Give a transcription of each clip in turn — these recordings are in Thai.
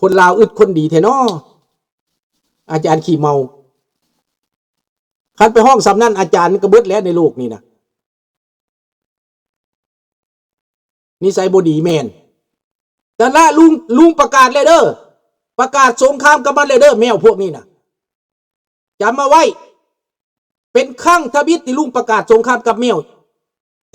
คนลาวอึดคนดีแท้น้ออาจารย์ขี้เมาคันไปห้องสำนั่นอาจารย์ก็เบิดแล้วในโลกนี่นะนิสัยบ่ดีแม่นแต่ละลุงประกาศเลยเด้อประกาศสงครามกับมันเลยเด้อแมวพวกนี้นะจำมาไว้เป็นข้างทบิดที่ลุงประกาศสงครามกับแมว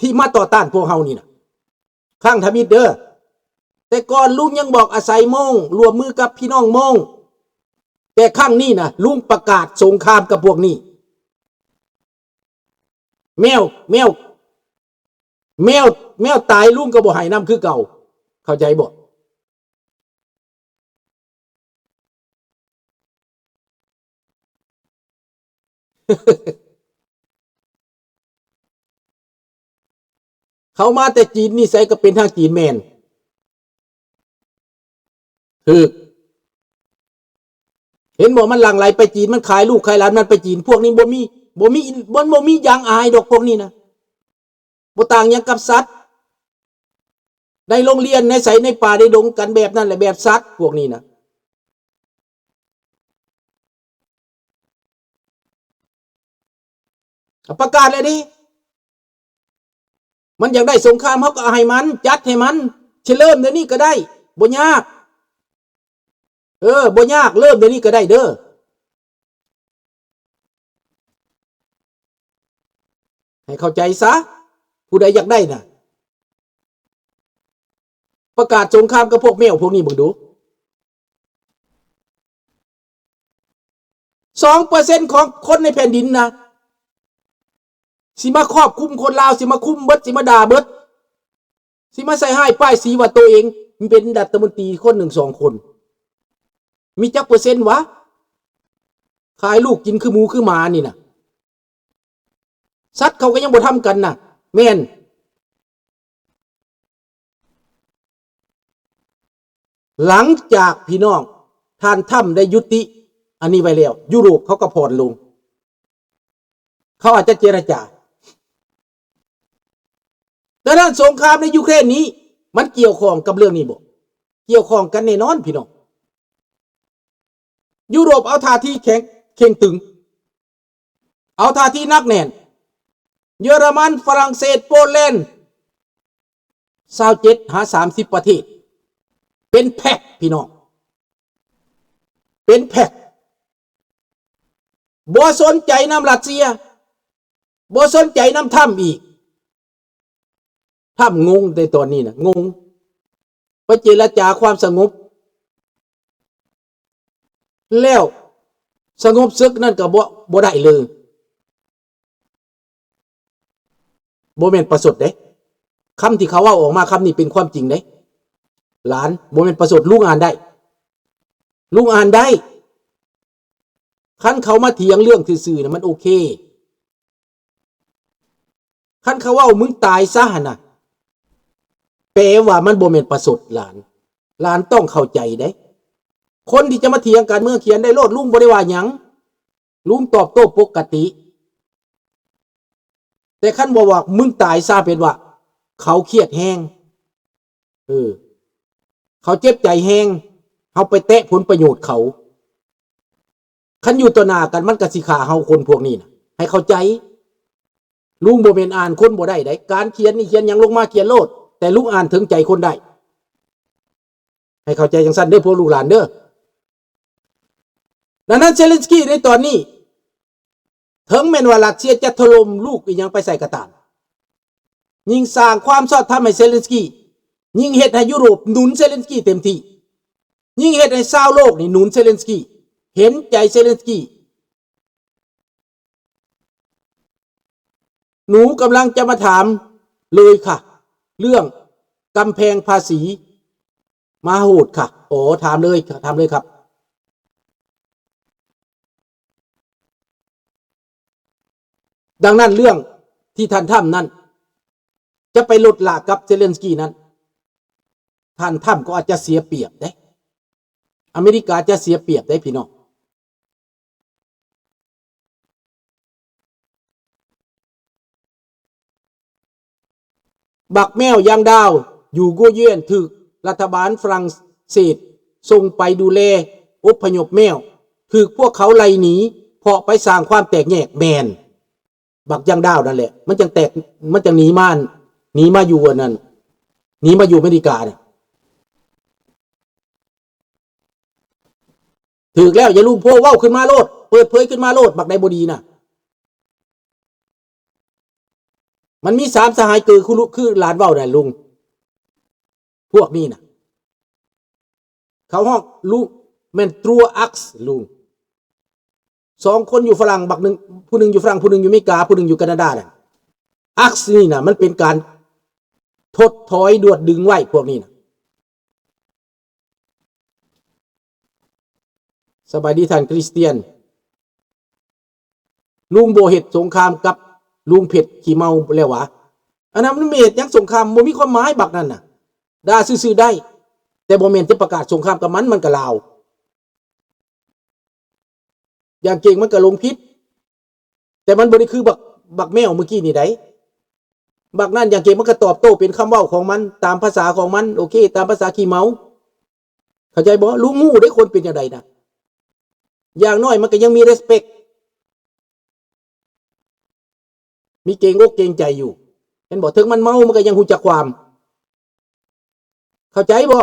ที่มาต่อต้านพวกเฮานี่นะข้างทบิดเด้อแต่ก่อนลุงยังบอกอาศัยมงรวมมือกับพี่น้องมงแต่ข้างนี้นะลุงประกาศสงครามกับพวกนี้แมวตายลุงก็บ่ให้นำคือเก่าเข้าใจบ่เขามาแต่จีนนี่ใส่ก็เป็นทางจีนแมนคือเห็นบอกมันหลั่งไหลไปจีนมันขายลูกขายหลานมันไปจีนพวกนี้บ่มียางอายดอกพวกนี้นะบ่ต่างอย่างกับสัตว์ในโรงเรียนในไสในป่าในดงกันแบบนั้นแหละแบบสัตว์พวกนี้นะประกาศเลยดิมันอยากได้สงครามเขาก็ให้มันจัดให้มันเริ่มเดี๋ยวนี้ก็ได้บ่ยากบ่ยากเริ่มเดี๋ยวนี้ก็ได้เด้อให้เข้าใจซะผู้ใดอยากได้น่ะประกาศสงครามกับพวกแมวพวกนี้มึงดู 2% ของคนในแผ่นดินนะสิมาครอบคุมคนลาวสิมาคุมเบิดสิมาด่าเบิดสิมาใส่ให้ป้ายสีว่าตัวเองมันเป็นรัฐมนตรีคน1-2 คนมีจักเปอร์เซ็นต์วะขายลูกกินคือหมูคือหมานี่นะสัตว์เขาก็ยังบ่ทำกันนะแม่นหลังจากพี่น้องท่านถ้ำได้ยุติอันนี้ไว้แล้วยุโรปเขาก็ผ่อนลงเขาอาจจะเจรจาดังนั้นสงครามในยูเครนนี้มันเกี่ยวข้องกับเรื่องนี้บ่เกี่ยวข้องกันแน่นอนพี่น้องยุโรปเอาท่าที่แข็งตึงเอาท่าที่นักแน่นเยอรมันฝรั่งเศสโปแลนด์27หา30ประเทศเป็นแพ็คพี่น้องเป็นแพ็คบ่สนใจนำรัสเซียบ่สนใจนำถ้ำอีกถ้ำงงในตอนนี้นะงงไปเจรจาความสงบแล้วสงบศึกนั่นก็บ่ได้เลยบ่แม่นประสดเด้คำที่เขาว่าออกมาคำนี้เป็นความจริงเด้หลานบ่แม่นประสดลุงอ่านได้คันเขามาเถียงเรื่องซื่อๆนะมันโอเคคันเขาว่ามึงตายซะหั่นน่ะแปลว่ามันบ่แม่นประสดหลานต้องเข้าใจเด้คนที่จะมาเถียงกันเมื่อเขียนได้โลดลุงบ่ได้ว่าหยังลุงตอบโต้ปกติแต่คันบ่ว่ามึงตายซะเป็นว่าเขาเครียดแฮงเขาเจ็บใจแฮงเฮาไปแตะผลประโยชน์เขาคันอยู่ต่อหน้ากันมันก็สิฆ่าเฮาคนพวกนี้น่ะให้เข้าใจลุงบ่แม่นอ่านคนบ่ได้การเขียนนี่เขียนหยังลงมาเขียนโลดแต่ลุงอ่านถึงใจคนได้ให้เข้าใจจังซั่นเด้อพวกลูกหลานเด้อดังนั้นเซเลนสกี้ในตอนนี้ถึงแม้ว่ารัสเซียจะถล่มลูกอีหยังไปใส่กระตามยิ่งสร้างความชอบธรรมให้เซเลนสกี้ยิ่งเฮ็ดให้ยุโรปหนุนเซเลนสกี้เต็มที่ยิ่งเฮ็ดให้ชาวโลกนี่หนุนเซเลนสกี้เห็นใจเซเลนสกี้หนูกำลังจะมาถามเลยค่ะเรื่องกำแพงภาษีมาโหดค่ะโอ้ถามเลยครับดังนั้นเรื่องที่ท่านทำนั้นจะไปลดละกับเซเลนสกี้นั้นท่านทำก็อาจจะเสียเปรียบได้อเมริกาจะเสียเปรียบได้พี่น้องบักแมวยางดาวอยู่โกเยนถึกรัฐบาลฝรั่งเศส ส่งไปดูแลอพยพแมวถือพวกเขาไล่หนีเพราะไปสร้างความแตกแยกแมนบักยังดาวนั่นแหละมันจังแตกมันจังหนีมาอยู่อันนั้นหนีมาอยู่อเมริกาเนี่ยถือแล้วอย่าลุงโพเว้าขึ้นมาโลดเปิดเผยขึ้นมาโลดบักในบดีน่ะมันมี3สหายเกิดคือหลานเว้าได้ลุงพวกนี้น่ะเขาห้องลุงแม่นตรัวอักซ์ลุง2คนอยู่ฝรั่งบักหนึ่งผู้หนึ่งอยู่ฝรั่งผู้หนึ่งอยู่อเมริกาผู้หนึ่งอยู่แคนาดาน่ะอักซ์นี่น่ะมันเป็นการถดถอยดวดดึงไว้พวกนี้น่ะสบายดีท่านคริสเตียนลุงโบเฮ็ดสงครามกับลุงเผ็ดขี้เมาแล้ววะอันนั้นมันเมตยังสงครามบ่มีความหมายบักนั่นน่ะด่าซื่อๆได้แต่บ่แม่นจะประกาศสงครามกับมันก็ลาวอย่างเก่งมันก็ลงพิษแต่มันบ่ได้คือบักแมวเมื่อกี้นี่ได้บักนั่นอย่างเก่งมันก็ตอบโต้เป็นคำเว้าของมันตามภาษาของมันโอเคตามภาษาขี้เมาเข้าใจบ่ลุงงูได้คนเป็นจังไดน่ะอย่างน้อยมันก็ยังมี respect มีเกรงอกเกรงใจอยู่เห็นบ่ถึงมันเมามันก็ยังฮู้จักความเข้าใจบ่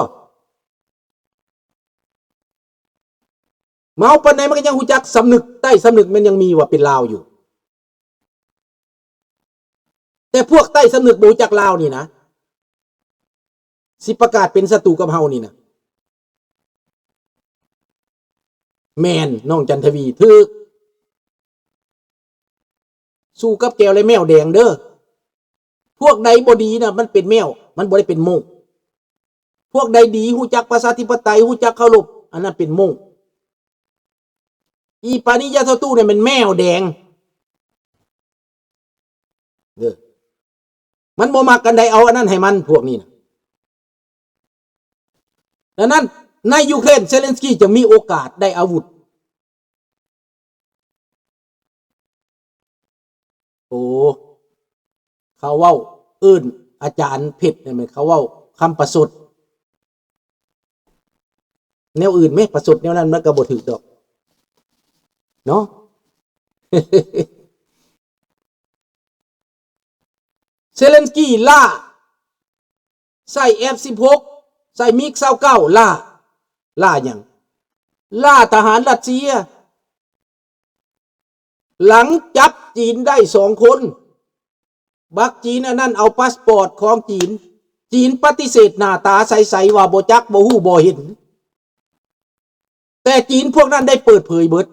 เมาปานใดมันก็ยังฮู้จักสำนึกใต้สำนึกมันยังมีว่าเป็นลาวอยู่แต่พวกใต้สำนึกบ่รู้จักลาวนี่นะสิประกาศเป็นศัตรูกับเฮานี่นะแมนน้องจันทวีถึกสู้กับแก้วและแมวแดงเด้อพวกใดบ่ดีนะมันเป็นแมวมันบ่ได้เป็นโมงพวกใดดีฮู้จักประชาธิปไตยฮู้จักเคารพอันนั้นเป็นโมงอีปานิยาเท่าตู้เนี่ยมันแมวแดงเด้อมันบ่มักกันใดเอาอันนั้นให้มันพวกนี้นะดังนั้นในยูเครนเซเลนสกี้จะมีโอกาสได้อาวุธโอ้เขาเว้าอาจารย์เพชรเนี่ยเขาเว้าคำประสดแนวอื่นไหมประสดแนวนั้นมันก็บ่ถูกดอกเนาะ เซเลนสกี้ล่าใส่ F16 ใส่มิก29ล่าอย่างล่าทหารรัสเซียหลังจับจีนได้2 คนบักจีนอันนั้นเอาพาสปอร์ตของจีนปฏิเสธหน้าตาใสๆว่าบ่จักบ่ฮู้บ่เห็นแต่จีนพวกนั้นได้เปิดเผยเบิด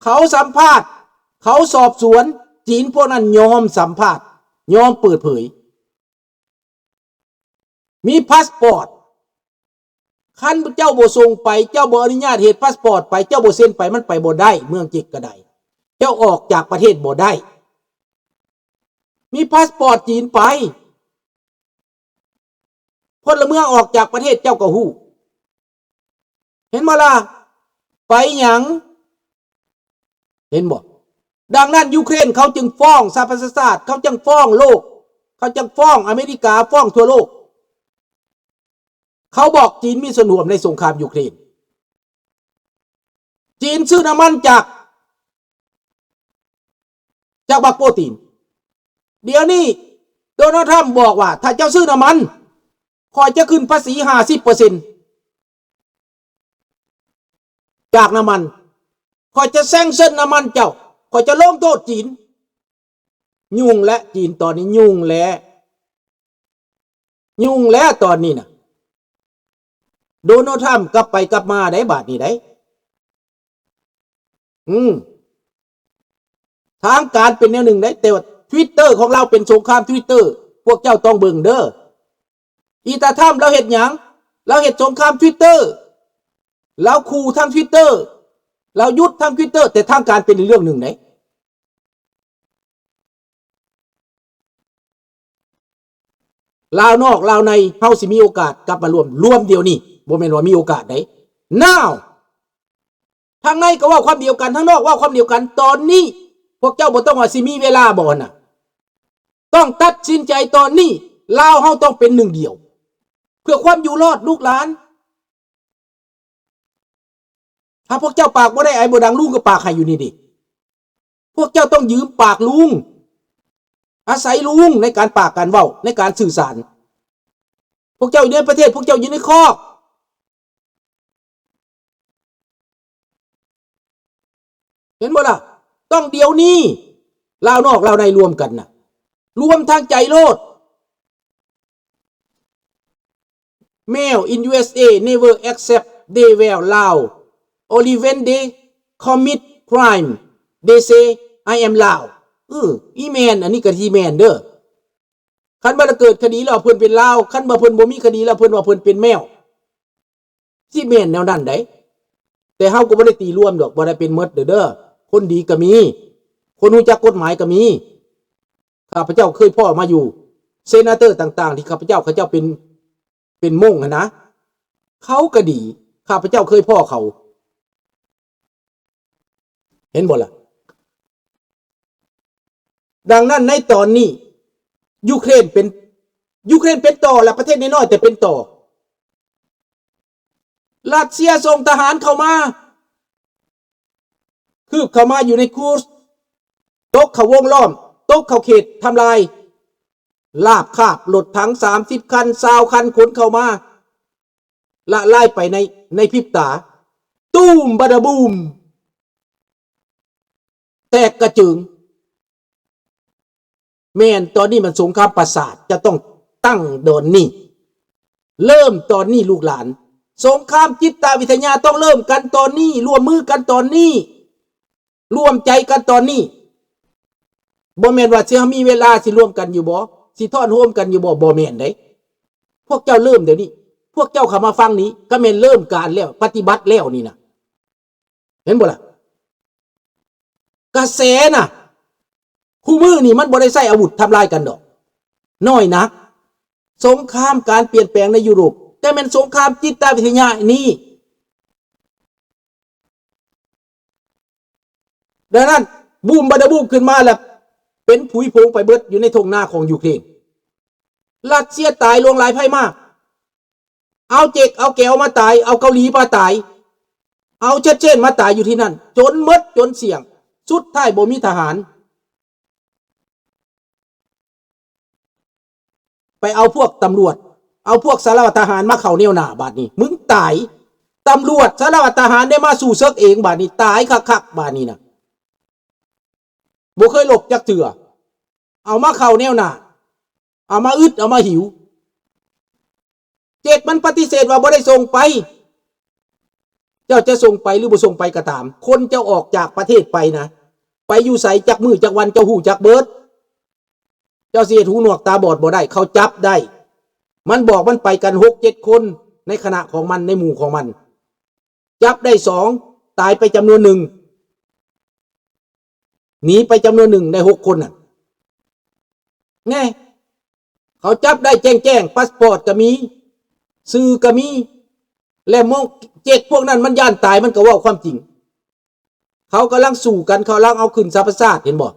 เขาสัมภาษณ์เขาสอบสวนจีนพวกนั้นยอมสัมภาษณ์ยอมเปิดเผยมีพาสปอร์ตคันเจ้าบ่ส่งไปเจ้าบ่อนุญาตเฮ็ดพาสปอร์ตไปเจ้าบ่เซ็นไปมันไปบ่ได้เมืองจิกก็ได้เจ้าออกจากประเทศบ่ได้มีพาสปอร์ตจีนไปพลเมืองออกจากประเทศเจ้าก็ฮู้เห็นบ่ล่ะไปหยังเห็นบ่ดังนั้นยูเครนเขาจึงฟ้องสหประชาชาติเขาจึงฟ้องโลกเขาจึงฟ้องอเมริกาฟ้องทั่วโลกเขาบอกจีนมีส่วนร่วมในสงครามยูเครนจีนซื้อน้ำมันจากบักโปตินเดี๋ยวนี้โดนัลด์ทรัมป์บอกว่าถ้าเจ้าซื้อน้ำมันขอจะขึ้นภาษี 50% จากน้ำมันขอจะแซงชั่นน้ำมันเจ้าขอจะลงโทษจีนยุ่งและจีนตอนนี้ยุ่งแล้วตอนนี้นะโดนัลด์ทรัมป์กลับไปกลับมาได้บาดนี้ได้ทางการเป็นแนวหนึ่งได้แต่ว่า Twitter ของเราเป็นสงคราม Twitter พวกเจ้าต้องเบิ่งเด้ออีตาทรัมป์เราเฮ็ดหยังเราเฮ็ดสงคราม Twitter เราขู่ทาง Twitter เรายุดทาง Twitter แต่ทางการเป็นเรื่องหนึ่งไหนลาวนอกลาวในเฮาสิมีโอกาสกลับมารวมเดียวนี่บ่แม่นว่ามีโอกาสได้ now ทางในก็ว่าความเดียวกันทางนอกว่าความเดียวกันตอนนี้พวกเจ้าบ่ต้องว่าสิมีเวลาบ่น่ะต้องตัดสินใจตอนนี้ลาวเฮาต้องเป็นหนึ่งเดียวเพื่อความอยู่รอดลูกหลาน ถ้าพวกเจ้าปากบ่ได้ไอ้บ่ดังลุงก็ปากให้อยู่นี่ดิพวกเจ้าต้องยืมปากลุงอาศัยลุงในการปากการเว้าในการสื่อสารพวกเจ้าอยู่ในประเทศพวกเจ้าอยู่ในคอกเห็นบ่ล่ะต้องเดี๋ยวนี้ลาวนอกลาวในรวมกันน่ะรวมทางใจโลด Male in USA never accept they were Lao only when they commit crime they say I am Lao อีแมนอันนี้ก็ที่แมนเด้อคันบ่เกิดคดีแล้วเพิ่นเป็นลาวคันบ่เพิ่นบ่มีคดีแล้วเพิ่นว่าเพิ่นเป็นแมวที่แมนแนวนั้นได้แต่เฮาก็บ่ได้ตีรวมดอกบ่ได้เป็นหมดเด้อคนดีก็มีคนรู้จักกฎหมายก็มีข้าพเจ้าเคยพ่อมาอยู่เซนาเตอร์ต่างๆที่ข้าพเจ้าเป็นม่งนะเขาก็ดีข้าพเจ้าเคยพ่อเขาเห็นบ่ล่ะดังนั้นในตอนนี้ยูเครนเป็นต่อและประเทศน้อยๆแต่เป็นต่อรัสเซียส่งทหารเข้ามาคืบเข้ามาอยู่ในคูสตกเข้าวงล้อมตกเข้าเขตทำลายลาบคาบรถถัง30 คัน20 คันขนเข้ามาละลายไปในพริบตาตุ้มบาดาบูมแตกกระจึงแม่นตอนนี้มันสงครามประสาทจะต้องตั้งโดนนี่เริ่มตอนนี้ลูกหลานสงครามจิตวิทยาต้องเริ่มกันตอนนี้ร่วมมือกันตอนนี้ร่วมใจกันตอนนี้บ่แม่นว่าสิมีเวลาสิร่วมกันอยู่บ่สิทอดร่วมกันอยู่บ่แม่นเด้พวกเจ้าเริ่มเดี๋ยวนี้พวกเจ้าเข้ามาฟังนี้ก็แม่นเริ่มการแล้วปฏิบัติแล้วนี่นะเห็นบ่ล่ะกระแสน่ะคู่มือนี่มันบ่ได้ใช้อาวุธทำลายกันดอกน้อยนักสงครามการเปลี่ยนแปลงในยุโรปแต่มันสงครามจิตวิทยานี่ดังนั้นบูมบาดาบูมขึ้นมาแล้วเป็นผุยผงไปเบิดอยู่ในทงนาของยูเครนรัสเซียตายลงหลายไพ่มากเอาเจกเอาแก้วมาตายเอาเกาหลีมาตายเอาเชเชนมาตายอยู่ที่นั่นจนมดจนเสี่ยงสุดท้ายบ่มีทหารไปเอาพวกตำรวจเอาพวกสารวัตรทหารมาเข้าแนวหน้าบาดนี้มึงตายตำรวจสารวัตรทหารได้มาสู่เซิกเองบาดนี้ตายคักๆบาดนี้นะบ่เคยหลบจักเถื่อเอามาเข้าแนวหน้าเอามาอึดเอามาหิวเจกมันปฏิเสธว่าบ่ได้ส่งไปเจ้าจะส่งไปหรือบ่ส่งไปก็ตามคนเจ้าออกจากประเทศไปนะไปอยู่ไสจักมื้อจักวันเจ้าฮู้จักเบิดเจ้าเสียหูหนวกตาบอดบ่ได้เขาจับได้มันบอกมันไปกัน6-7 คนในคณะของมันในหมู่ของมันจับได้2ตายไปจำนวน1หนีไปจำนวน1ได้6 คนน่ะไงเขาจับได้แจ้งพาสปอร์ตก็มีสื่อก็มีและมองเจ็กพวกนั้นมันย่านตายมันก็ว่าความจริงเขากำลังสู้กันเขากำลังเอาขึ้นสรรพชาติเห็นบ่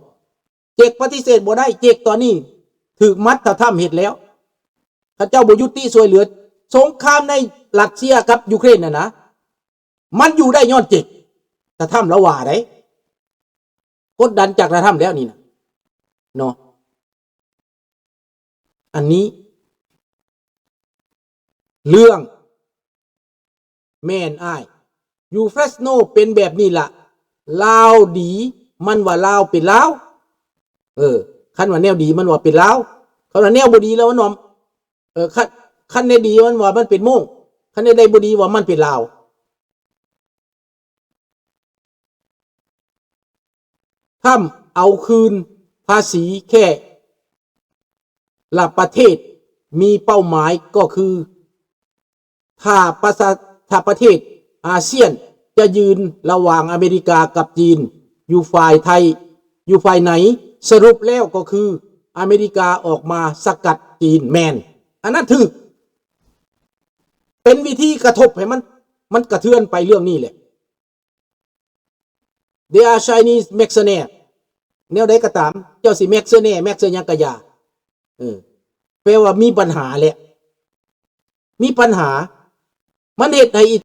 เจกปฏิเสธบ่ได้เจกตอนนี้ถูกมัดถ้าทำเหตุแล้วพระเจ้าบ่ยุติช่วยเหลือสงครามในรัสเซียกับยูเครนนะมันอยู่ได้ย้อนเจกถ้าทำแล้วว่าได้กดดันจากถ้าทำแล้วนี่นะเนาะอันนี้เรื่องแม่นอ้ายยูเฟสโนเป็นแบบนี้ล่ะลาวดีมันว่าลาวเป็นลาวคันว่าแนวดีมันว่าเป็นลาวคันว่าแนวบ่ดีแล้วมันว่าคันในดีมันว่ามันเป็นโม่งคันในใดบ่ดีว่ามันเป็นลาวถ้าเอาคืนภาษีแค่ละประเทศมีเป้าหมายก็คือถ้าประเทศอาเซียนจะยืนระหว่างอเมริกากับจีนอยู่ฝ่ายไทยอยู่ฝ่ายไหนสรุปแล้วก็คืออเมริกาออกมาสกัดจีนแมนอันนั้นถือเป็นวิธีกระทบให้มันกระเทือนไปเรื่องนี้แหละ They are Chinese mercenaries แนวใดก็ตามเจ้าสิแม็กเซอร์แน่แม็กเซอร์ยังกะยาแปลว่ามีปัญหาแหละมีปัญหามันเหตุให้